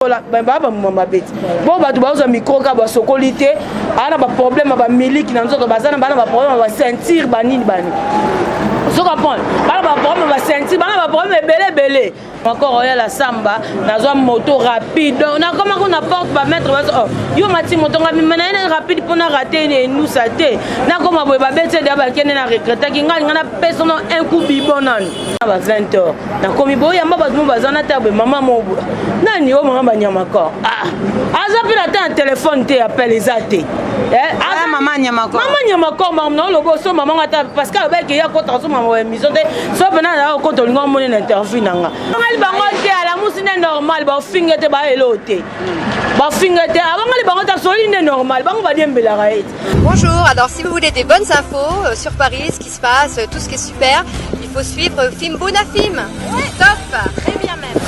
Bon, bah, micro, bah, socolité, ah, bah, problème, bah, milique, n'a pas bah, problème, bah, sentir, bah, ni, bah, ce qu'on prend, bah, problème, bah, sentir, bah, problème, belé. Encore, il y a la samba, dans une moto rapide. Donc, comment on apporte, bah, mettre, oh, yo, mati, moto, mais rapide pour nous rater, nous, ça t'est. N'a comment, bah, bête, d'abord, qui est na recruté, qui gagne, on a personne, un coup, bibonan. À 20 heures. N'a comme il y a ma base, mon table, maman, mon bout. Nani, oh, maman, Nyamako. Ah, Azapil a un téléphone, t'es appelé les athées. Ah, maman, Nyamako. Maman, Nyamako, maman, le boss, maman, parce qu'il y a contre son émission, sauf maintenant, contre le monde, une interview. La moussine est normale, bah, finger te bah, elote. Bah, finger te, avant les barons, ta soline est normale, bah, on va dire Mbelaraït. Bonjour, alors si vous voulez des bonnes infos sur Paris, ce qui se passe, tout ce qui est super, il faut suivre Fimbuna Film. Top, très bien même.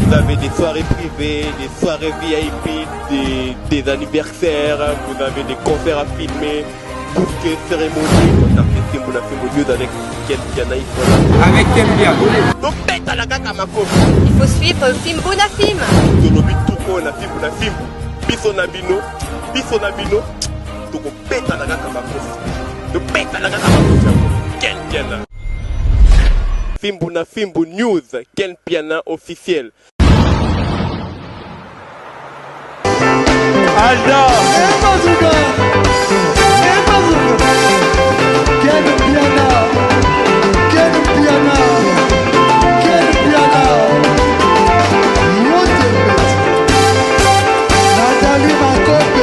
Vous avez des soirées privées, des soirées VIP, des anniversaires, vous avez des concerts à filmer, tout ce qui est cérémonie. Contactez Fimbuna Film avec Ken Piana. Avec Ken Piana. Donc, tête à la gata, ma copine. Il faut suivre Fimbuna Film. On a Fimbuna Film. Bisonabino. Donc, on pète à la gata, ma copine. Donc, pète à la gata, ma copine. Ken Piana. Fimbuna Fimbu News, Ken Piana officiel. Alda Ken Piana. Nathalie Makope.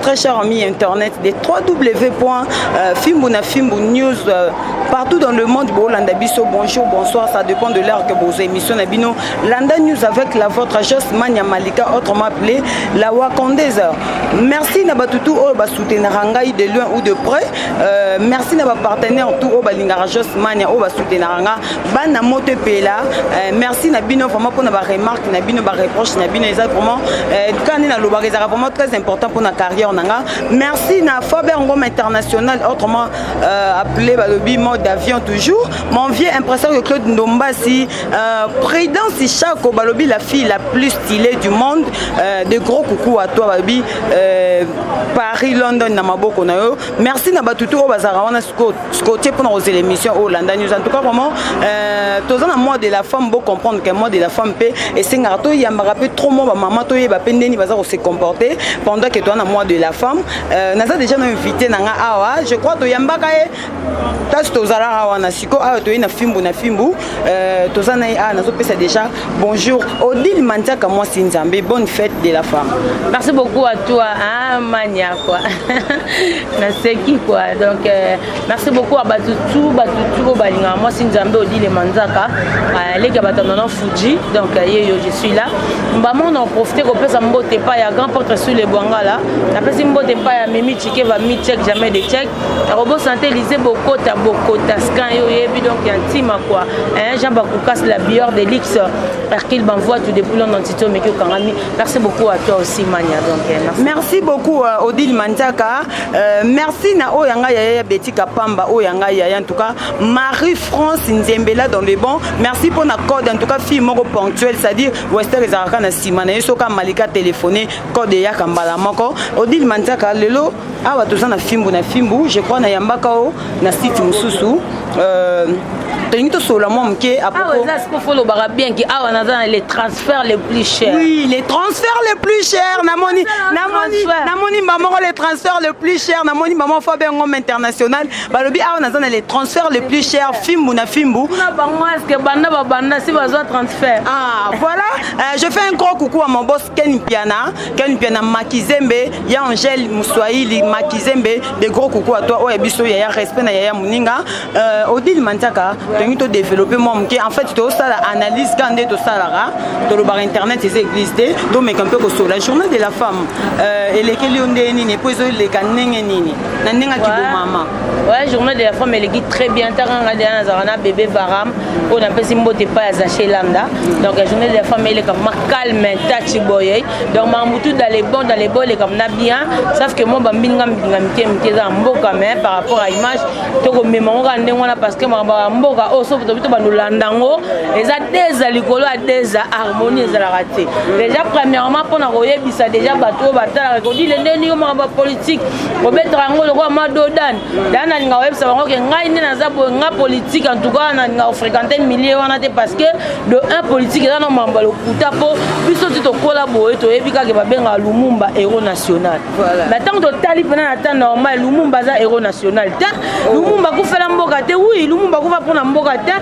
Très chers amis internet des www.Fimbuna Fimbu News partout dans le monde. Landabiso, bonjour, bonsoir, ça dépend de l'heure que vos émissions Nabino. Landa News avec la votre agence Mania Malika, autrement appelée la Wakondaise. Merci Nabatutu Oba Soutenarangai de loin ou de près. Merci Naba partenaire tout Oba Lingarajos Mania Oba Soutenaranga Bana Mote Pela. Merci Nabino vraiment pour nos remarques, Nabino ba reproche, Nabino exactement quand na loba vraiment très important pour notre carrière. Merci na Faber Ngom International, autrement appelé le mode d'avion toujours. Mon vieux impresseur Claude Ndombasi, Prudence Chako Balobi, la fille la plus stylée du monde. De gros coucou à toi Balobi, Paris, London, Namaboko Nayo. Merci Nabatutu Bazarawana Scotty pour nos émissions au Landa News. En tout cas vraiment, tous en moi de la femme, beau comprendre que moi de la femme paix et c'est ngarato il y a rappelé trop moi maman toi il va pendeni bazar se comporter pendant que toi en moi de la femme. Naza déjà invité nanga awa, je crois que yambaka e tas tozala awa na siko awa to ina fimbu tozana a nazo pesa déjà bonjour Odile Mantiaka moi Sinzambe, bonne fête de la femme. Merci beaucoup à toi hein Mania quoi. Na seki quoi. Donc merci beaucoup à Batutu balinga moi Sinzambe Odile Mantiaka les gabatana Fuji donc je suis là. Maman on en profiter qu'on peut s'emboter pas ya grand porte sur les boanga là. Après si mbote pas ya mimi chike va mi check jamais de check. La robot santé lisez bokota scan yo yebi donc yantima quoi. Hein Jean Bakoukas la bière de l'X qu'il m'envoie tout depuis dans Tito mais que Kangami. Merci beaucoup à toi aussi Mania donc merci beaucoup Odile Mantiaka. Merci na oyanga ya Betty Kapamba oyanga ya en tout cas Marie-France Nzembela dans les bons. Merci pour na code en tout cas fille moko ponctuelle c'est-à-dire Wester Ezaraka na Simana soka Malika téléphoné code ya Kambala moko. Odile Mantiaka lelo awa tozana Fimbuna Fimbu je crois na yambaka o na site mususu Tenito Solomon mke à propos. Ah là ce qu'il faut le bara bien qui awa na les transferts les plus chers. Oui, les transferts les plus chers namoni maman les transferts les plus chers namoni maman Faber Ngom International balobi awa na les transferts les plus chers Fimbuna Fimbu. Na bango est-ce que banda si bazo transfert. Ah, voilà je fais un gros coucou à mon boss Ken Piana Makizembe, ya Angèle Mouswahili Makizembe, des gros coucou à toi. Oh, biso ya respect na ya Muninga. Odile Mantaka, tu as développé mon en fait tu as aussi l'analyse quand tu as la dans le bar internet ils existent donc mais un peu que la journée de la femme et les que ni ne poser les canenga nini na nenga ki maman. Ouais, journée de la femme elle est très bien taranga de na bébé Varam on a pas simboté pas Zaché Lambda donc la journée de la femme elle est comme calme tachi boy donc mamutu dans les bons les comme na bien sauf que moi bambinga mtie za mboka mais par rapport à image to ko mémoire ndengona parce que mboka o so to banulandango eza des likolo a des harmonie za la raté déjà premièrement pour na koyebisa déjà bato batala ko dit le ndeni yo mamba politique ko betra ngo ko madodan dana nga websa bango ke ngai ni na za bo nga politique en tout cas na nga fréquenter milieu wana te parce que de un politique eza no mamba lo kuta po biso to collabore to ebika ke babenga Lumumba héros national voilà mais tant que tali pena na temps normal Lumumba za héros national ta Lumumba ku fela mboka te oui Lumumba ku va prendre mboka te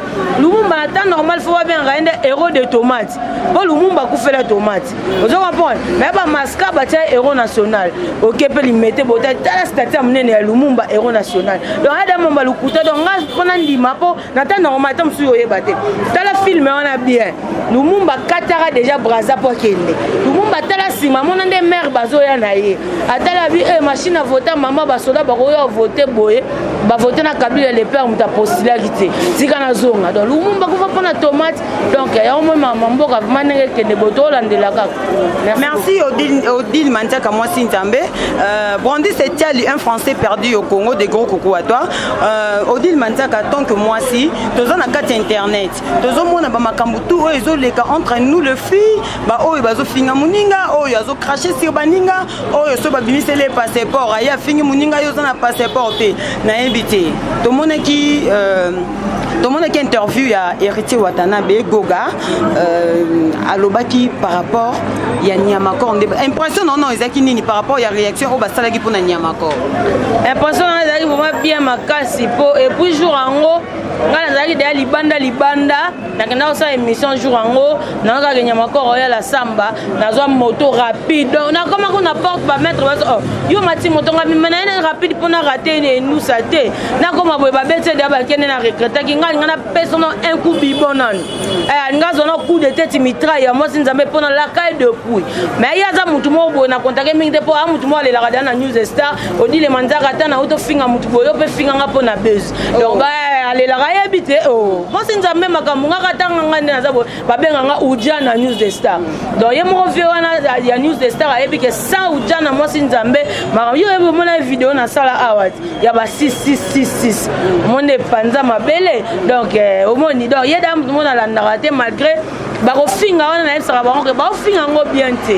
Lumumba na temps normal faut bien rendre héros de tomate bon Lumumba ku fela tomate vous comprenez mais ba maska ba tia héros national OK pe li mettre bota ta statut amnene ya Lumumba héros national donc ada mamba lukuta donc nga pona ndima po na temps normal tam su yoyeba te tala film on a bien Lumumba katara déjà braza po kende Lumumba tala sima mona nde mère bazo ya na ye atala bi machine à voter maman ba soda ba koyo voter boye ba voter na Kabila le père muta possibilité tika na zonga donc Lumumba ko va pona tomate donc ya au moins maman mboka manenge kende boto landela ka merci Odile Mantaka moi Sintambe Brandi c'est un français perdu au Congo des gros coucou à toi Odile Mantaka tant que moi si tozo na carte internet tozo mona ba makambutu o ezo leka entre nous le filles ba o bazo finga muninga o yazo cracher sur baninga o yo so ba bimise les passeports aya fingi muninga yo na passeport te na invité to mona ki interview ya Héritier Watanabe Goga alobaki par rapport ya Niamakor impression non ezaki nini par rapport ya réaction au basalaki pour na Niamakor impression non ezaki vraiment bien makasi po et puis jour ango ngana ezaki de libanda nakenda kosa émission jour ango nanga ke Niamakor ya la samba nazwa moto rapide donc na comment qu'on apporte ba mettre yo mati moto ngami mena rapide pour na rater nous ça te na comment boy ba bete de ba kene na recruter ki ngana personne un coup bibonan ngazo na coup de tête mitraille moi sinzambe pona la caille de pouille mais ya za mutu mo bo na contacter mingi po a mutu mo le la radio na News Star odi le manzaka ta na auto finga mutu boyo pe finga nga pona buzz donc ale la raya bité oh moi sinzambe makambo nga katanga ngane na za bo ba benga nga udia na News Star donc ye mo vio na ya News Star a ebike sa udia na moi sinzambe makambo yo ebo mona vidéo na sala awat ya ba 6 monde panza mabele donc au moni donc ye dam tout monde la narraté malgré ba ko finga wana na esaka bango ke ba ko finga ngo bien te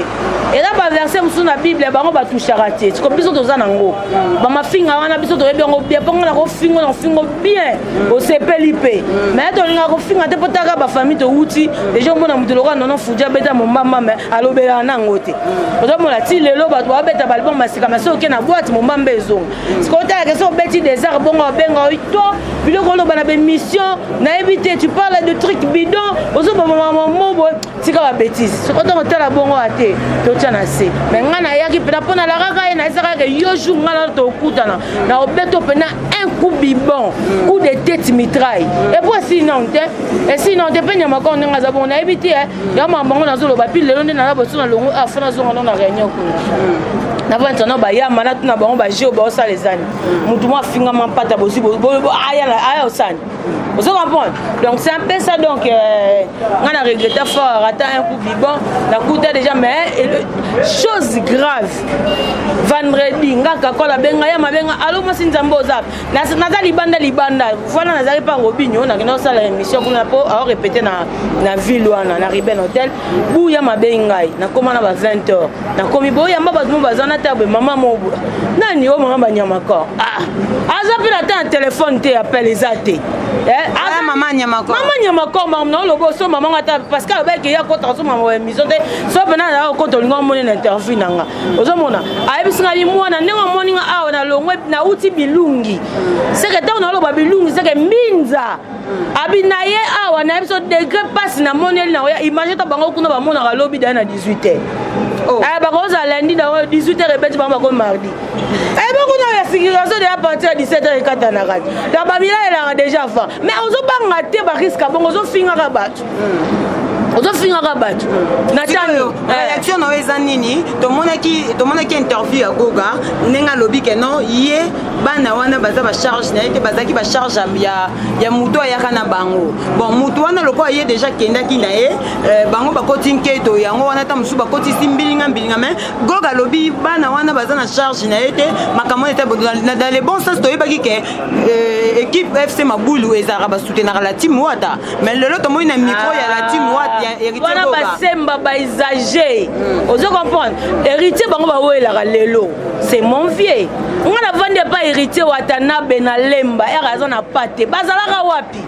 et là ba verset musu na bible bango ba touchara te ko biso toza nango ba mafinga wana biso to yebengo bien ponga na ko fingo na fingo bien au CPLP mais to linga ko finga te potaka ba famille to uti déjà mona mutu lokwa non fuja beta mo mama mais alobela nango te ozo mona ti lelo ba to beta ba bon masika maso ke na boîte mo mbamba ezonga ko ta ke so beti des arts bongo benga to biloko lo bana be mission na éviter tu parles de trucs bidons ozo maman mobo tika ba bêtise ko to tala bongo ate to tana se mais ngana yaki pena pona la kaka na isaka ke yo jour ngana to kutana na obeto pena un coup bibon coup de tête mitraille et puis sinon te penya makon nga za bon na éviter ya mamango na zolo ba pile lelo na la boso na longo afana zo na réunion kuna na vanta no ba ya mana tuna bango ba jeo ba osa les années mutu mo finga mampata bosi bo aya osani vous comprenez donc c'est un peu ça donc on a regretté fort rater un coup bibon la coûté déjà mais chose grave vendredi ngaka kola benga ya mabenga alo masinzambo zap na libanda voilà nazali pas robinho na kino sala émission kuna po a répéter na ville wana na Riben Hotel bu ya mabenga na komana ba 20h na komi bo ya maba bazana tabe mama mobu nani o mama Niamakor aza pela un téléphone te appelle les athées. Maman Nyamako. Maman Nyamako, maman le bosso maman parce que avec il y a quand on maman émission de soit pendant là quand on lui monnaie interview nanga. Ozomona. Ayi bisinga li mwana nenga morning awa na longwe na uti bilungi. C'est que tant on a le bilungi c'est que minza. Abinaye awa na biso degré passe na monnaie na ya imagine ta bango kuna ba mona ka lobby dans 18h. Oh. Ba koza lundi dans 18h et beti ba ko mardi. Kuna ya figuration de à partir de 17h na radio. Da babila elle a déjà fait. Mais ozo banga te ba risque bon ozo finga ka batu. Ozo finga ka batu. Na tano réaction no ezanini to mona ki interview ya Goga nenga lobby ke non yé bana wana baza ba charge na ete bazaki ba charge ya muto ya kana bango. Bon muto wana loko yé déjà kenda ki na ye bango ba koti nketo yango wana ta musu ba koti simbilinga mais Goga lobby bana wana baza na charge na ete makamon était dans les bons sens to yebaki ke équipe FC Mabulu ezara ba soutenir la team wata mais le lot moi na micro ya la team wata voilà basemba ba exagé ozo comprendre héritier bango ba wela lelo c'est mon vieux on a vendu pas héritier Watanabe na lemba ya raison na pate bazalaka wapi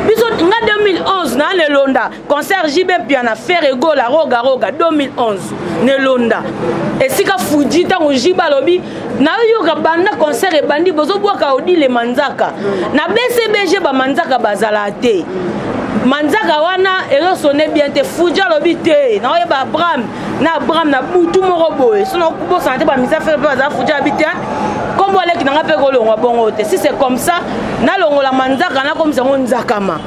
biso nga 2011 na Nelonda concert JB Piana faire ego la roga 2011 Nelonda esika fuji tango jiba lobi na yoka banda concert e bandi bozo bwaka odile manzaka na BCBG ba manzaka bazala te manzaka wana ero sonné bien te fuja lobi te na oyeba Abraham na butu moko boye sono kubo santé ba misa faire ba za fuja habité comme wale ki nanga pe ko longwa bongo te si c'est comme ça na longola manzaka na comme ça on nzakama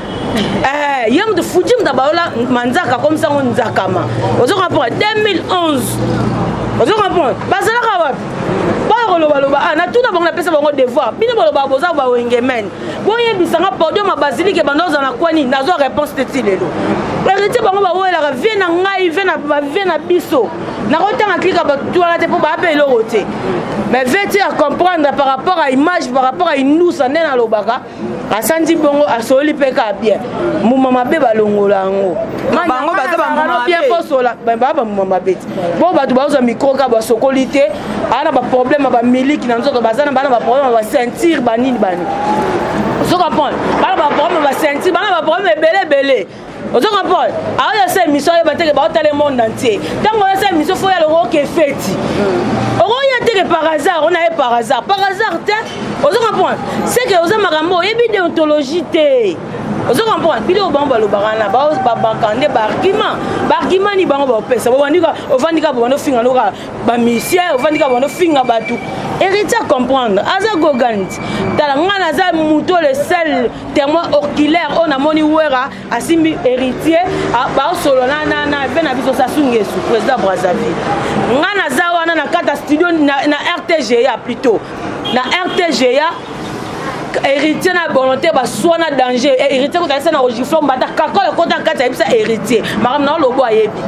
yam de fuji mdabaola manzaka comme ça on nzakama ozo rapport 2011 ozo rapport bazala ka wapi ba na tuna bango na pesa bango devoir bino boloba boza ba wengemen boye bisanga podium ma basilique bandoza na kwani nazo réponse te tilelo héritier bango ba wela vie na ngai vie na biso na kotanga klika ba toala te po ba pe lo roté mais vete à comprendre par rapport à image par rapport à une nous ça na lobaka asandi bongo asoli peka bien mu mama be balongola ngo bango baza ba mama bien posola ba mama beti bo ba tu ba uza micro ka ba sokolité ana ba problème ba miliki na nzoto bazana bana ba problème ba sentir banini bani so comprendre bana ba problème ba sentir bana ba problème belé ozo comprendre alors c'est mission ya bateke ba le monde entier tango c'est mission faut ya le rock feti oya te par hasard on a par hasard te ozo comprendre c'est que ozo makambo yebi déontologie te ozo comprendre bideo bango lo barana ba bakande bargument ni bango ba pesa bo bandika ovandika bo no finga loka ba mission ovandika bo no finga batu héritier comprendre aza goganti tala ngana za muto le seul témoin oculaire on a moni wera asimbi héritier ba solo na bena biso sasungesu président Brazzaville ngana za wana na kata studio na RTGA plutôt na RTGA héritier na volonté ba soina danger héritier ko talisa na ogiflom bata kakola kota kata ebisa héritier maram na lobo ayebi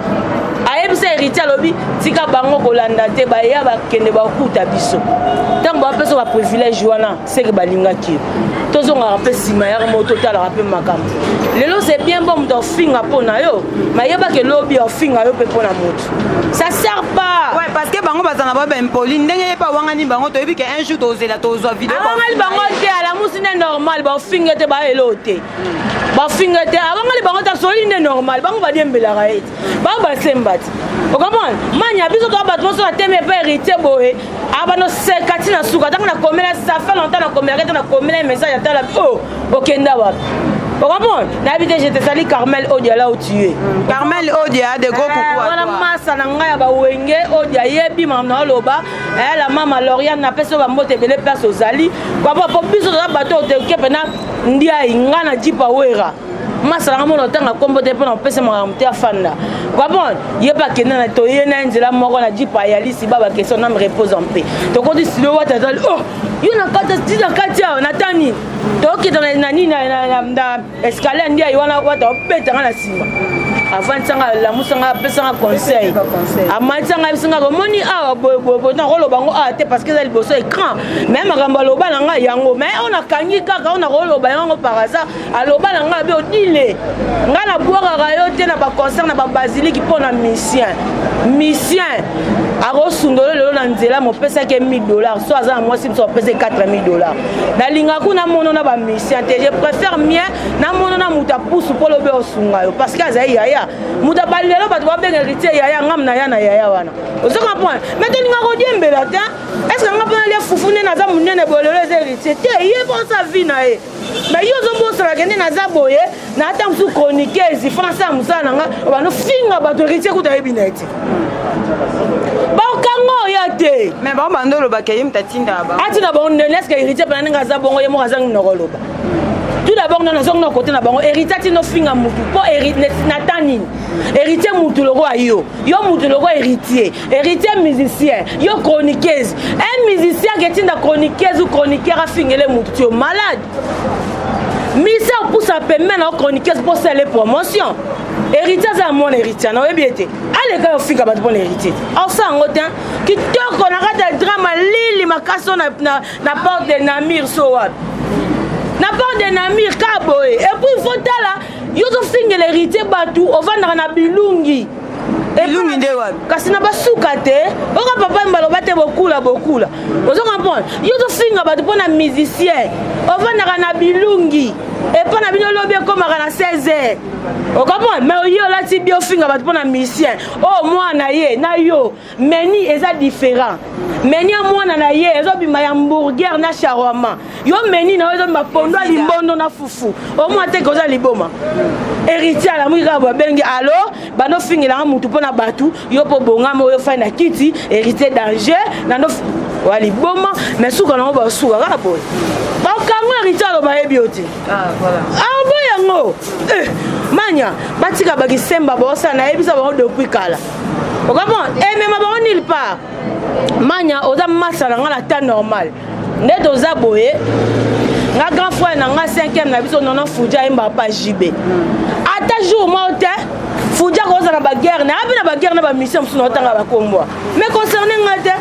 ayebisa héritier alobi tika bango kolanda te ba ya ba kende ba kuta biso tango ba peso ba privilège wana c'est que balingaki tozonga rapé sima ya mo total rapé makam lelo c'est bien bon de finga pona yo mais yeba ke lobby o finga yo pe pona moto ça sert pas ouais parce que bango bazana ba ben poli ndenge pa wangani bango to yebi ke un jour tozela tozo vidéo wangani bango te ala musine normal ba finga te ba elote ba finga te wangani bango ta soline normal bango ba diembela raet bango ba sembati o comprendre manya biso to ba to so teme pa héritier boé abano sekati na suka tanga na komela ça fait longtemps na komela message atala oh okenda wapi o comprendre na habité j'étais sali Carmel Odia là où tu es Carmel Odia de gros coucou à toi massa na ngai ba wenge Odia yebi mamna loba la mama Lauriane na peso ba mote belé place ozali papa po biso to bato te kepena ndia ingana jipa wera masala ngamo tanga kombo te pona pesa maramte afanda comprendre yeba kena na to yena nzela moko na jipa ya lisi baba question na me repose en paix to ko di silo wata dal oh yo na kata tida katia na tani to ki dans na nini na escalier ndia yona wata opeta na sima avant tanga la musanga pesa conseil amantanga bisinga ko moni awa bo na rolo bango a te parce que ça liboso écran même makambo loba na nga yango mais on a kangi kaka on a rolo ba yango par hasard aloba na nga be odile nga na boira rayo te na ba concert na ba basilique pour na mission akosundola lelo na nzela mopesaki $1000 so aza na mwasi biso apesi $4000 nalingaku namono na bamisien te je préfère mien namono na moto apusu mpo lobi osunga yo parce que azali yaya moto abali lelo bato babenga héritier yaya ngam na ya na yaya wana ozo comprendre mais tolinga kodiembela te est ce que nga mpona lia fufu nde naza monene boye lelo eza héritier te ye mposa vi na ye mais yo ozobosalaka nde naza boye na ata mosu chroniqueuse france ya mosala na nga banofinga bato héritier kuta yebi na ye te baokango ya te mais baobanda olobaka ye mtatinda ba atina bango ndeni eske héritier mpena ndenge aza bongo ye moko azangi nakoloba tout d'abord non nazongi na côté na bango héritier tino finga mutu po nata nini héritier mutu loko ayo yo mutu loko héritier musicien yo chroniqueuse un musicien qui tinda chroniqueuse ou chroniqueur afingele mutu tu es malade mise pour ça permet na chroniqueuse pour faire les promotions héritier za mon héritier na oyebi ete aleka yo finga bato pona héritier osango te kitoko na kata drama lili makaso na porte de Namir so wapi na part de Namir kaboye et puis il faut tala yo to finge l'héritier batu ovandaka na bilungi bilungi nde wapi kasi na basuka te oka papa mbaloba te bokula ozo comprendre yo to finga batu pona musicien ovandaka na bilungi et pas na bino lobi ekomaka na 16h okomprendre mais yo lati bio finga bato pona musicien oh mwana ye na yo meni eza différent meni ya mwana na ye ezobima ya hamburger na shawarma yo meni na yo ezobima pondo limbondo na fufu omwa te koza liboma héritier ala mwiki kaka babengi alors banofingelanga mutu mpona bato yo mpo bongama oyo fai na kiti héritier danger nano wa liboma mais suka nango basuka kaka boye bakango héritier aloba yebi yo te yango manya batika bakisemba bosa na yebisa bango depuis kala okapon emema bango nulle part manya oza masala nga na temps normal nde toza boye nga grand frère na nga 5e na biso nono Foudia yemba pa JB ata jour mo te Foudia koza na baguerre na abi na baguerre na ba mission musu na otanga bakomboa mais concerné nga te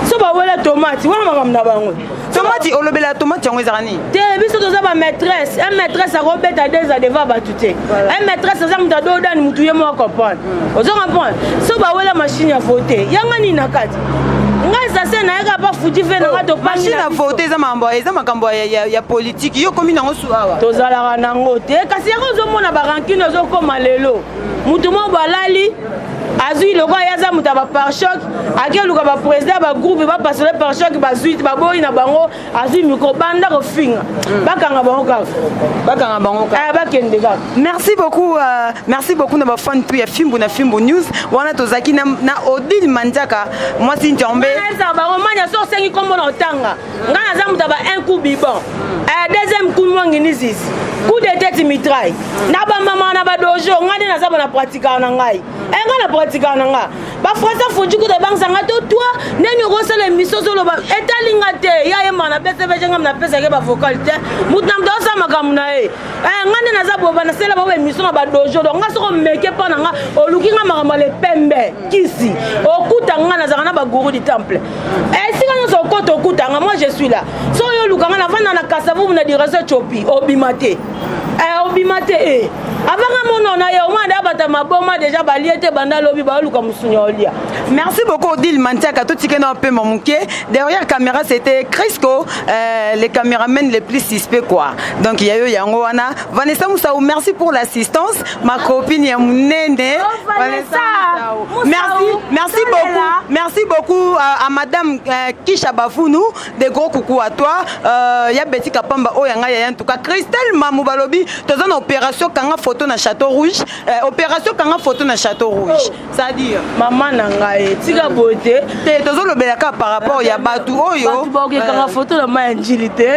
so ba wela tomate wana makam na bango tomate olobela tomate yango ezaka nini te biso toza ba maîtresse un maîtresse akobeta 2 ans devant batu te un maîtresse aza mutu adodani mutu ye moko comprendre ozo comprendre so ba wela machine ya vote yanga nini na kati ngai sase na yaka pa fuji fe na nga to pa machine ya vote eza makambo ya politique yo komi nango su awa tozalaka nango te kasi yango ozomona barankine ozokoma lelo mutu mo balali azui loko ayaza muta ba par choc akeluka ba président ba groupe ba passer par choc ba zuit ba boy na bango azui miko banda ko finga bakanga bango ka bakende ka merci beaucoup na ba fan tu ya Fimbu na Fimbu News wana tozaki na Odile Mandiaka moi si njombe ça ba romanya so sengi kombo na otanga ngana za muta ba un coup bibon deuxième coup mwanginizis coup de tête mitraille na ba mama na ba dojo ngade na za ba na pratika na ngai nga na pratika na nga ba français fuji ko de bank sanga to toi neni ko sala émission solo ba etalinga te ya ye mana PCV nga na pesa ke ba vocal te mutna mdo sa makamu na e ngane na za boba na sala ba émission na ba dojo donc nga soko meke pa na nga oluki nga makama le pembe kisi okuta nga na za na ba guru du temple sika no so koto okuta nga moi je suis là so yo lukanga na vanda na kasavu na direction chopi obimate obimate avanga mono na yo manda bata maboma déjà baliete banda lobi ba luka musunya olia. Merci beaucoup Odile Mandiaka tout ticket un peu manqué derrière caméra c'était Crisco les caméramans les plus suspects quoi donc yayo yango wana Vanessa Moussaou merci pour l'assistance ma copine ya munene Vanessa merci beaucoup à madame Kisha Bafounou de gros coucou à toi ya Betty Kapamba oyanga ya en tout cas Christelle Mamou Balobi toza na opération kanga photo na Château Rouge opération kanga photo na Château Rouge c'est à dire maman nanga tika beauté te tozo lobelaka par rapport ya batu oyo batu ba kanga photo na maya njili te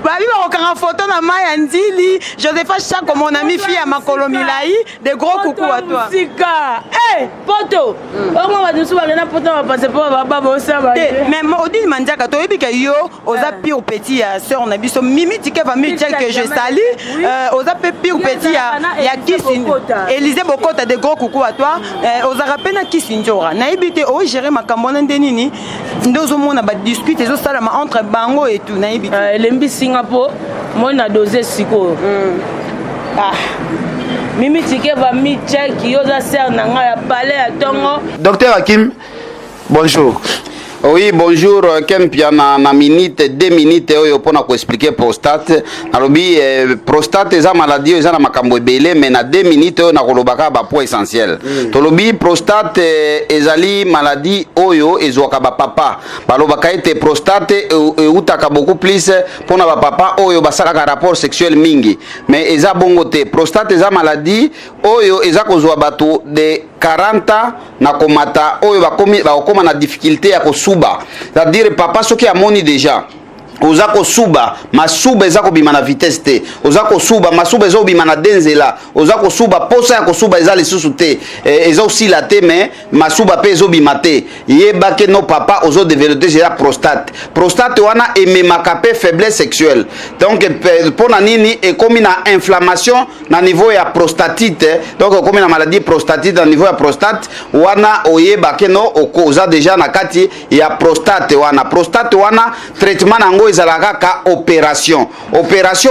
babi ba kanga photo na maya njili Josepha Chako mon ami fille à Makolo Milai de gros coucou à toi sika poto ongo ba dusu ba na poto ba passer pour baba bosa ba mais Odile Mandiaka to yebi ka yo oza pire petit ya sœur na biso Mimi Tike famille que je salue oza pire petit ya Kisi Élisée Bokota de gros coucou à toi ozaka pena Kisi Njora na yebite o gérer makambo na ndenini ndozo mona ba discute ezo salama entre bango et tout na yebite lembi Singapore moi na doser siko Mimi Tikeva mi check yoza ser nanga ya palais ya tongo. Docteur Hakim, bonjour. Oui, bonjour. Kempia na minute, 2 minutes oyo pona ko expliquer prostate. Nalobi prostate eza maladie eza na makambo ebele mais na 2 minutes oyo na kolobaka ba point essentiel. Tolobi prostate ezali maladie oyo ezwaka ba papa. Balobaka ete prostate utaka beaucoup plus pona ba papa oyo basalaka rapport sexuel mingi. Mais eza bongo te. Prostate eza maladie oyo eza kozwa bato de 40 na komata oyo bakoma na difficulté ya kosuba. C'est-à-dire papa soki amoni déjà oza kosuba masuba eza kobima na vitesse te oza kosuba masuba eza kobima na denzela oza kosuba posa ya kosuba eza lisusu te eza osila te mais masuba pe ezobima te yebake no papa ozo développer déjà prostate wana ememaka pe faiblesse sexuelle donc pona nini ekomi na inflammation na niveau ya prostatite donc ekomi na maladie prostatite na niveau ya prostate wana oyebake no oza déjà na kati ya prostate wana traitement nango ezalaka ka opération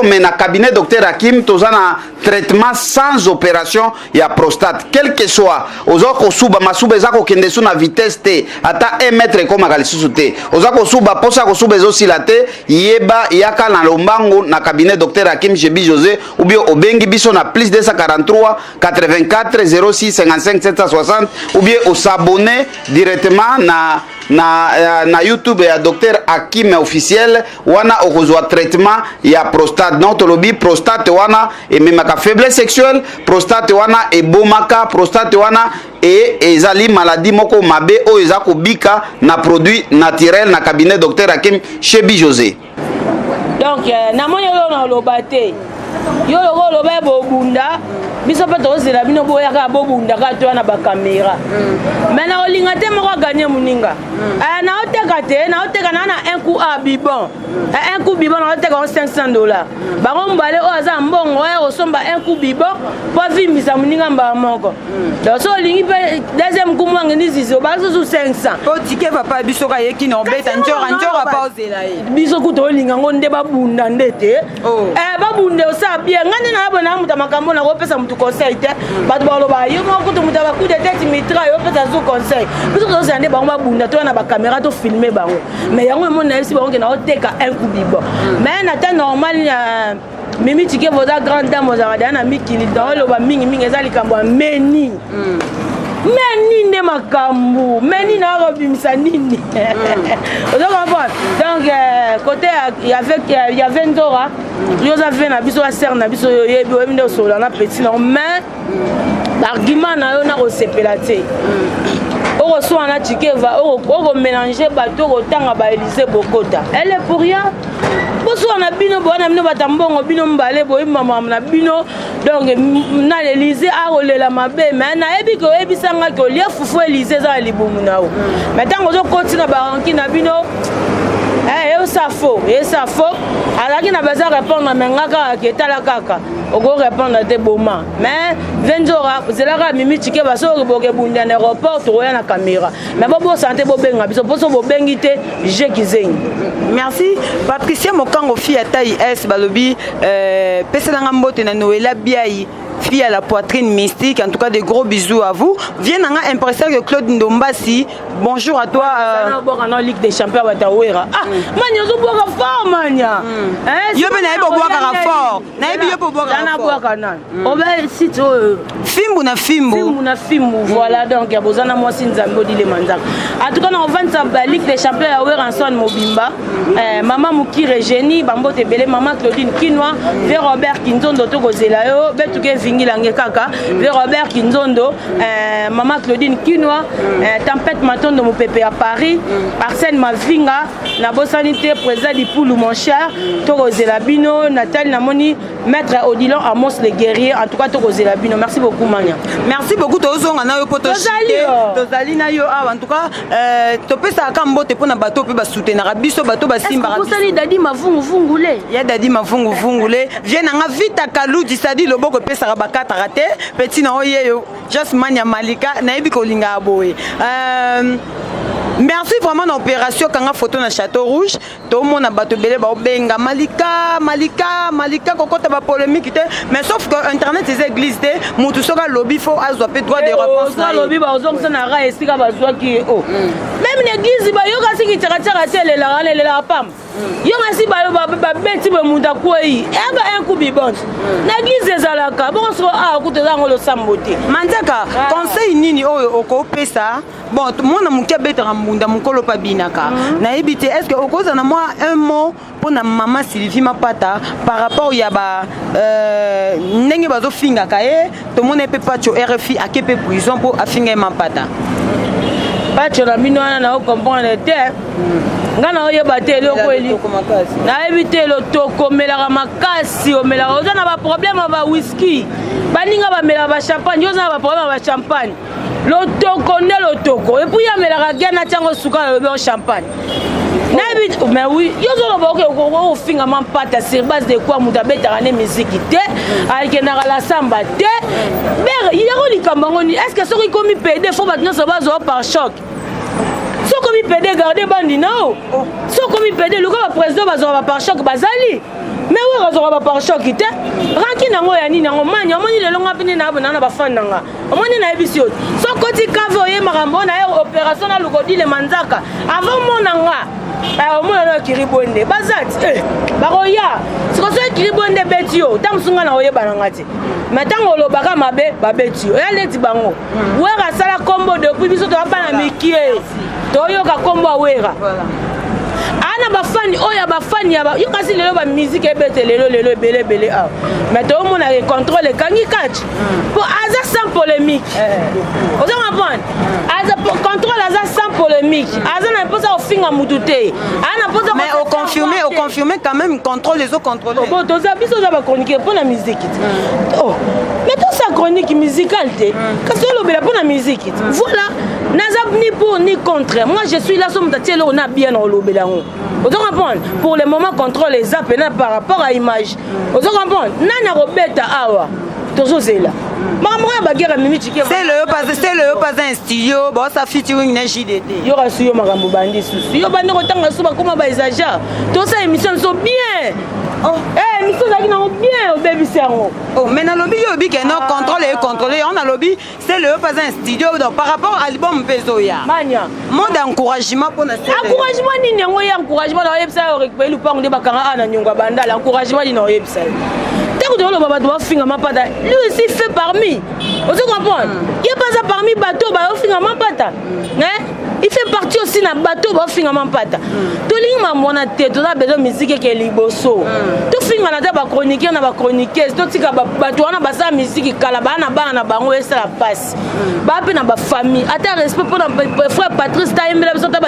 mais na cabinet docteur Hakim tozana traitement sans opération ya prostate quel que soit ozoko suba masuba ezako kende su na vitesse te ata 1 mètre koma kalisusu te ozako suba posa ko suba ezosila te yeba yaka na lombango na cabinet docteur Hakim Jebi José ou bien obengi biso na plus 243 84 06 55 760 ou bien au s'abonner directement na YouTube ya docteur Hakim officiel wana okozwa traitement ya prostate non tolobi prostate wana ememaka faiblesse sexuelle prostate wana ebomaka prostate wana ezali maladie moko mabe oyo eza kobika na produit naturel na cabinet docteur Hakim Shebi José. Donc namoni yo na lobate yo loba bobunda biso pe tozela bino boyaka bobunda ka to na ba caméra mais na olinga te moko gagner muninga na oteka na un coup à bibon un coup bibon na oteka $500 bango mbale o aza mbongo ya osomba un coup bibon po vimisa muninga mba moko donc so olingi pe deuxième coup mwange ni zizo ba so 500 po tike papa biso ka yeki na obeta njora pa ozela ye biso ku to olinga ngonde babunda ndete babunde osa bien ngani na bona muta makambo na kopesa mutu conseil te bato baloba yo moko to muta ba coup de tête mitra yo pesa zo conseil biso to zande bango babunda to na ba caméra to filmer bango mais yango mo na esi bango na oteka un coup bibo mais na temps normal Mimi Tike voda grande dame ozala na mikili dans loba mingi ezali kambo meni nde makambu meni na robimisa nini ozo comprendre donc côté il y avait Ndora yoza fait na biso ser na biso yebi oyebi nde osola na petit non mais argument na yo na osepela te oko soa na Tikeva oko mélanger bato kotanga ba Élysée Bokota elle est pour rien bosoa na bino bona bino batambongo bino mbale boyi mama na bino donc na Élysée arolela mabe mais na yebi ko yebisanga ko lia fufu Élysée za libumu nawo mais tango zo continue ba ranki na bino ça faux alaki na baza répondre mengaka ketala kaka oko répondre te boma mais 20 jours zelaka Mimi Tike baso boke bunda na aéroport to na caméra mais bobo santé bobenga biso poso bobengi te je kizengi. Merci Patricia Mokango fille à taille S balobi peselanga mbote na Noëlla Biayi fille à la poitrine mystique, en tout cas des gros bisous à vous. Viens à impresser que Claude Ndombasi, bonjour à toi. En Ligue des Champions, Watawera. Ah, mania, zo boire fort, mania. Yo ben naïbo boire fort. Naïbo yo boire fort. On va site Fimbu na Fimbu. Voilà donc ya bozana moi Sinzambo di le mandak. En tout cas, on va sa Ligue des Champions à Weranson Mobimba. Maman Mukire Génie, Bambo Tebele, maman Claudine Kinwa, vers Robert Kinzondo Togo Zelayo, Betuke Vingilange Kaka, vers Robert Kinzondo, maman Claudine Kinwa, Tempête Matondo Mopepe à Paris, Arsène Mavinga, Nabosanité, président du Poulou mon cher, Togo Zelabino, Nathalie Namoni, Maître Odilon Amos le guerrier, en tout cas Togo Zelabino. Merci beaucoup Mania. Merci beaucoup Tozonga na yo poto Tozali na yo en tout cas topesa kambo te pona bato pe ba soutenir biso bato ba simba. Vous allez Dadi Mavungu Vungule. Ya Dadi Mavungu Vungule. Viens nga vita Kaludi Sadi loboko pesa ba katara te petit na oyeyo just Manya Malika na yebi ko linga boye. Merci vraiment na opération kanga photo na Château Rouge. Tout le monde a bateau belé ba benga Malika kokota ba polémique mais sauf que internet c'est église té mutu soka lobby faut azoper droit de réponse. Ça lobby ba ozomsa na ra esika ba zwa ki oh. Même l'église ba yoka siki tira tele la pam. Yoka si ba beti ba munda koi. Eba un coup bibon. Na église ezalaka bon so a kuteza ngolo sambote. Manzaka conseil nini oyo okopesa. Bon mona mukia betara munda mukolo pa binaka. Na ebité est-ce que okoza na moi un mot pour na maman Sylvie Mapata par rapport ya ba ndenge bazo finga kae to mona pe pacho RFI akepe prison pour afinga Mapata. Pacho na bino na comprendre te. Ngana oyeba te eloko eli. Na ebité lo toko melaka makasi o melaka oza na ba problème ba whisky. Baninga ba melaka ba champagne, oza na ba problème ba champagne. Lotoko ne lotoko et puis amelaka gana tango suka le champagne. Mais oui, yozo lo finga Mapata sur base de quoi muta betara ne musique te avec na la samba te. Mais yero likambangoni est-ce que soki komi PD faut batna ça bazo par choc. So komi PD garder bandi nao. So komi PD le président bazo par choc bazali. Mais oui, raison va par choc ite. Ranki nango ya nini nango manya moni le longa pini na bana ba fananga. Omoni na ebisio. So koti kavo ye marambo na opération na lugodi le manzaka. Avant monanga. Au moins le kiribonde bazat baroya. Siko so kiribonde betio. Tamsunga na oye banangati. Matango lo baka mabe babetio. Ya leti bango. Wera sala combo depuis biso to bana mikie. Toyoka combo wera. Ana bafani oya bafani ya yokasi lelo ba musique ebete lelo belé ah mais tout le monde a contrôle kangi catch pour aza sans polémique on va prendre aza pour contrôle aza sans polémique aza na posa ofinga mututé ana posa mais au confirmer quand même contrôle les autres contrôler bon toza biso za ba chroniquer pour la musique oh mais tout ça chronique musicale quand tu lobela pour la musique voilà nazab ni pour ni contre moi je suis là sur mutatielo on a bien au lobela. Vous comprenez? Pour le moment, contrôle les apps par rapport à l'image. Vous comprenez? Nana Roberta Awa. Toujours c'est là. C'est le pas un studio, bon ça featuring na JDT. Yo rasuyo makambo bandi susu. Yo bandi kotanga suba comment ba exagère. Tout ça émission sont bien. Oh, eh émission ça qui non bien au baby sermo. Oh, mais na lobby yo bi que non contrôler, on a lobby, c'est le pas un studio donc par rapport à l'album Pezoya. Mania. Mode encouragement pour na encouragement ni ngo ya encouragement na website récupérer le pang de bakanga ana nyonga banda l'encouragement ni na website. Lui aussi fait parmi. Vous comprenez? Il n'y a pas ça parmi bateau, il fait partie aussi d'un bateau, tout le monde a besoin de musique qui est liboso. Tout le monde a chroniqué, on a chroniqué, tout le monde a besoin de musique, ça passe. Il y a famille. Attends, respect pour le frère Patrice, il y a besoin de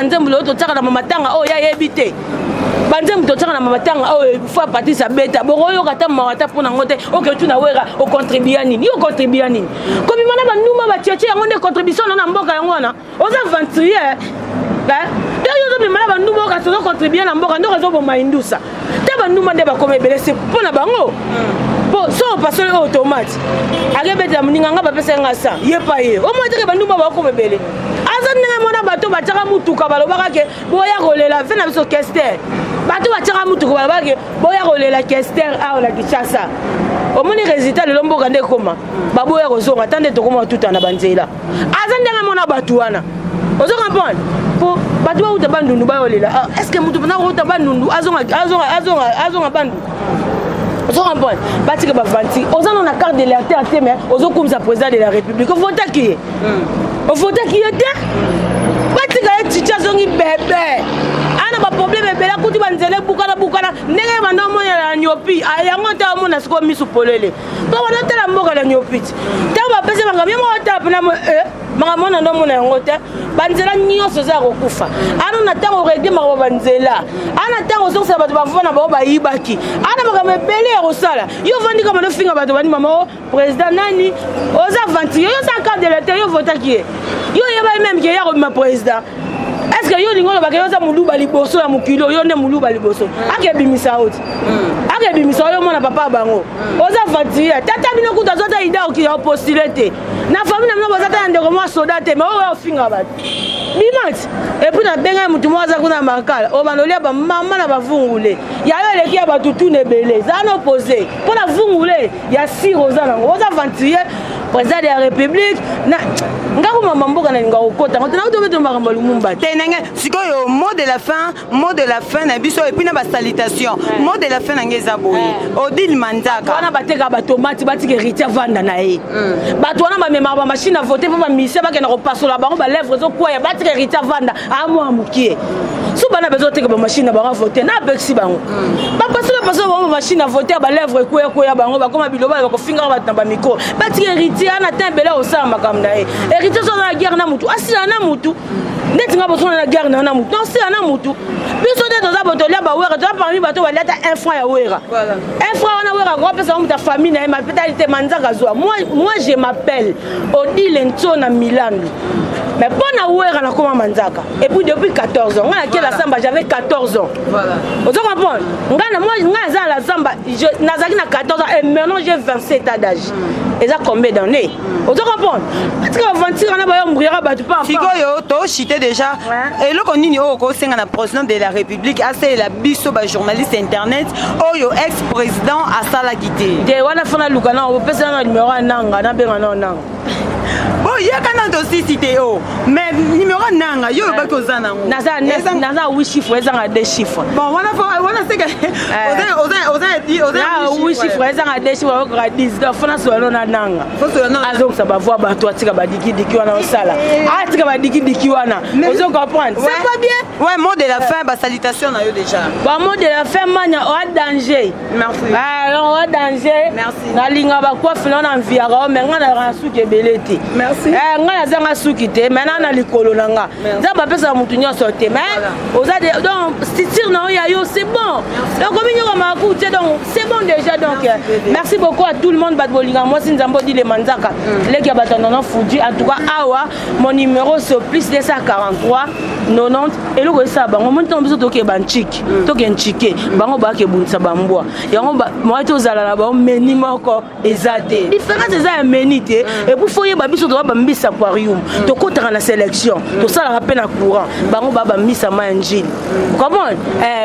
banzem to tanga na matanga o fois partie sa beta boroyo kata mawata pona ngote oke tu na wera o contribuer nini yo contribuer nini comme mana ba numa ba tchetche yango ne contribution na mboka yango na oza aventurier yo zo mana ba numa ka to contribuer na mboka ndo zo bo maindusa ta ba numa de ba comme belese pona bango po so passe automate age beta muninga nga ba pesa ngasa ye pa ye o mo teke ba numa ba ko bebele azanenga mona bato bataka mutuka balobaka ke boya kolela fe na biso kester bato bataka mutuka balobaka ke boya kolela kester a la Kinshasa omoni résultat le mboka nde koma baboya kozonga tande tokoma tuta na banzela azanenga mona bato wana ozo comprendre po bato ba uta bandundu bayolela est-ce que mutu na uta bandundu azonga bandu ozo comprendre batika ba vanti ozana na carte de l'état mais ozo comme ça président de la République faut taquer au vote qui était batika etcha zongi bébé ana ba problème bela kuti banzele bukana ndenge banda moya la nyopi ayango ta mona siko misu polele to wana tela mboka la nyopi ta ba pese banga bien mo ta pena mo manga mona ndo mona yango te banzela nyonso za kokufa ana na tango régler ma banzela ana tango so sa bato bafona ba ba yibaki ana baka mebele ya kosala yo vandi kama no finga bato bani mama président nani oza vanti yo sa carte de l'état yo vote qui yo yeba même que ya ko ma président est-ce que yo lingolo bakeyoza muluba liboso ya mukilo yo ne muluba liboso akebimisa oti akebimisa yo mona papa bango oza fatira tata bino kuta zota ida oki postulete na famille na mno bazata ndeko mwa soda te mais o finga bat Bimat. Et puis na benga mutu mo aza kuna makala. O banolia ba mama na ba vungule. Ya yo leki ya ba tutu ne belé. Ça no posé. Pour la vungule, ya si rosa na. Oza venturier président de la République na ngako mama mboka na ngako kota. Ngako na to makambo lumumba. Tenenge sikoyo mot de la fin na biso et puis na ba salutation. Mot de la fin na ngeza boye. Odile Manzaka. Wana bateka ba tomate batike ritia vanda na ye. Bato wana ba mema ba machine à voter pour ba mise ba kena ko pasola ba ba lèvres zo kwa ya batike ritia vanda amo amukie. So bana bezo teka ba machine ba voter na bexi bango. Ba pasola ba machine à voter ba lèvres kwa ya bango ba koma biloba ba ko finga ba tamba micro. Batike ritia na tembela osama kamna ye. Ritia so na guerre na mutu. Asila na mutu. Neti nga besoin na guerre na mutu. Non c'est na mutu. Biso de dans abotolia ba wera to parmi bato ba leta un franc ya wera. Voilà. Un franc na wera ko pesa mu ta famille na ma pétalité Manzaka zo. Moi je m'appelle Odile Ntona Milandu. Mais bon wera na koma Manzaka. Et puis depuis 14 ans, on a la samba j'avais 14 ans. Voilà. Vous comprenez? Moi za la samba je nazaki na 14 ans et maintenant j'ai 27 ans d'âge. Et ça combien d'années? Vous comprenez? Parce que 26 ans na ba yo mbrira ba tu pas. Sikoyo to chité déjà. Et le konini o ko senga na président de la République assez la biso ba journaliste internet oyo ex-président asala quitté. De wana fana lukana o pesa na numéro nanga na benga nanga. Bon, il y a quand même aussi cité oh, mais numéro nanga yo ba ko zana ngo. Naza 8 chiffres ezanga 2 chiffres. Bon, wana c'est que oza 8 chiffres ezanga 2 chiffres ko 10 donc fana so na nanga. Faut so na azo sa ba voix ba to atika ba diki wana osala. Atika ba diki wana. Ozo comprendre. C'est pas bien. Ouais, mot de la fin ba salutation na yo déjà. Ba mot de la fin manya o danger. Merci. Alors o danger. Merci. Na linga ba kwa fina na enviara mais ngana rasuke beleti. Merci. Ngana zanga suki te mais na likolo nanga. Za ba pesa mutu nyoso te mais oza donc titir na ya yo c'est bon. Donc comme nyoko makuti donc c'est bon déjà donc merci beaucoup à tout le monde bat bolinga moi Nzambo Odile Manzaka. Les gars batanono fuji en tout cas awa mon numéro c'est plus 243 90 et le ko ça bango monto biso to ke banchiki to ke nchike bango ba ke bunisa bambwa yango moi to zala na ba meni moko ezate différence eza menité et pour foyer ba biso to ba mbisa aquarium to kotaka na sélection to sala rappel na courant bango ba mbisa ma njili comment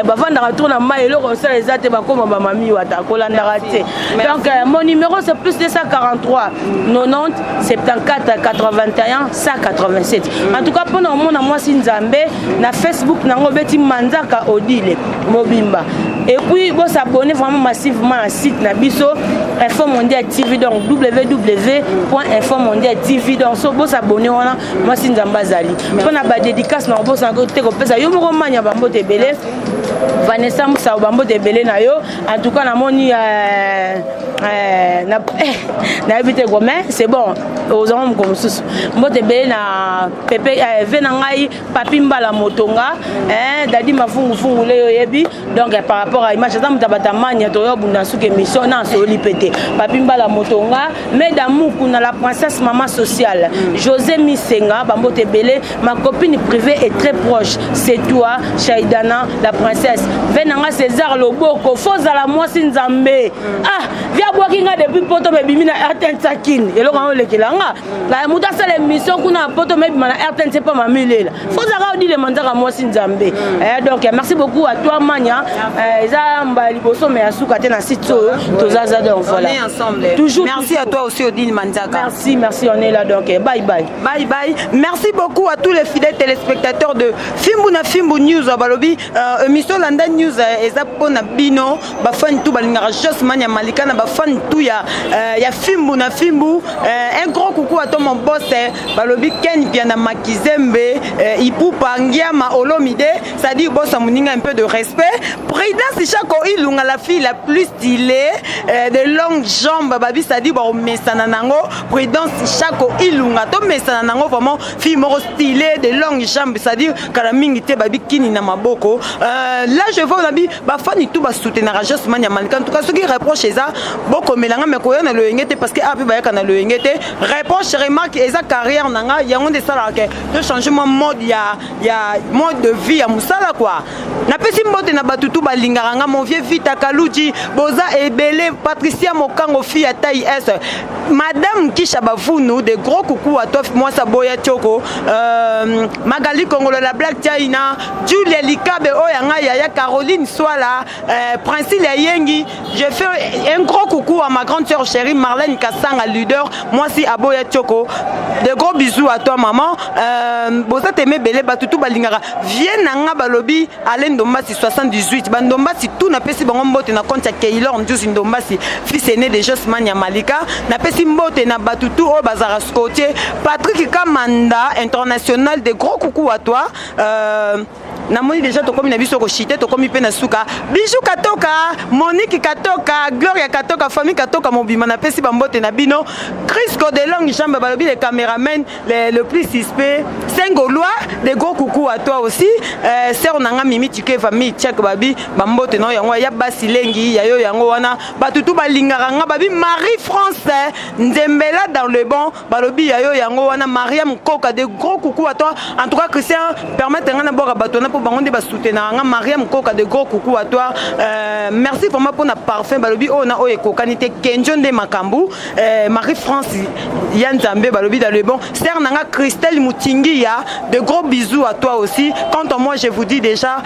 ba vanda retourna ma elo ko sala ezate ba koma ba mami wata kolanda raté donc mon numéro c'est plus 243 90 74 81 187 en tout cas pendant mon moi Nzambe na Facebook nango beti Manzaka Odile Mobimba et puis vous s'abonner vraiment massivement à site na biso Info Mondial TV donc www.infomondial TV donc so vous s'abonner wana moi Nzamba zali pour na ba dédicace na bo sa ko te ko pesa yo mo manya ba mbote belé Vanessa Moussa Bambo de belé na yo en tout cas na moni na habité Gomé c'est bon aux hommes comme sous mbote belé na Pepe venangai papi mbala motonga dadi mafungu fungu le yebi donc par rapport à image ça mutabata manya to yo bunda suke mission na so lipete papi mbala motonga mesdames kuna la princesse maman sociale José Misenga Bambote belé ma copine privée est très proche c'est toi Shaidana la princesse venanga César Loboko fozala moi Nzambe via bokinga depuis poto me bimina Airtel Sakin et le grand lekelanga la muta sala mission kuna poto me bimana Airtel c'est pas ma milela fozala Odile Manzaka moi Nzambe donc merci beaucoup à toi Manya za mba liboso me asuka te na site tozaza donc voilà on est ensemble toujours merci à toi aussi Odile Manzaka merci on est là donc bye bye merci beaucoup à tous les fidèles téléspectateurs de Fimbu na Fimbu News balobi émission Landa News eza pona bino ba fan tout balinga Jos Manya Malika na ba fan tout ya Fimbu na Fimbu un gros coucou à ton mon boss balobi Ken Piana Makizembe Ipupa Ngiama Olomide ça dit boss amuninga un peu de respect président Chako Ilunga la fille la plus stylée de longues jambes babi ça dit bon mesana nango président Chako Ilunga to mesana nango vraiment fille moro stylée de longues jambes ça dit kala mingi te babi kini na maboko là je vois nabi ba fani tout ba soutenir Jos Manya Malika en tout cas ce qui reproche ça boko melanga me ko na le ngete parce que abi ba kana le ngete reproche remarque eza carrière nanga yango de sala ke de changement mode ya mode de vie à musala quoi napesi mbote na batutu balingaka nga mon vieux Vita Kaluji boza ebele Patricia Mokango fille à taille S Madame Kisha Bavunu de gros coucou à toi moi Saboya Tchoko Magali Kongolo la Black China Julia Likabe Oyanga Yaya Caroline Swala Princile Yengi je fais un gros coucou à ma grande sœur chérie Marlène Kassanga leader moi si Aboya Tchoko de gros bisous à toi maman boza t'aimé belé batutu balingara viens nanga balobi Alain Dombasi 78 bandombasi tout na pesi bango mbote na compte ya Keylor Ndiusi Ndombasi fils aîné de Josmania Malika na pesi mbote na batutu o bazara Scotier Patrick Kamanda international de gros coucou à toi namoni déjà tokomi na biso ko chité tokomi pe na suka Bijou Katoka Monique Katoka Gloria Katoka famille Katoka mobima na pesi bambote na bino Chris Godelong Jambe balobi les caméramen le plus suspect Sengolwa de gros coucou à toi aussi sœur nanga Mimi Tike famille Tchak babi bambote no yango ya basilengi ya yo yango wana batutu balingaka nga babi Marie France Nzembela dans le bon balobi ya yo yango wana Mariam Koka de gros coucou à toi en tout cas Christian permettre nga na boka batona pour bangonde ba soutenir nga Mariam Koka de gros coucou à toi merci vraiment pour na parfum balobi o na o ekokanité Kenjonde Makambu Marie France Yanzambe balobi dans le bon sœur nanga Christelle Mutingi ya de gros bisous à toi aussi quant à moi je vous dis déjà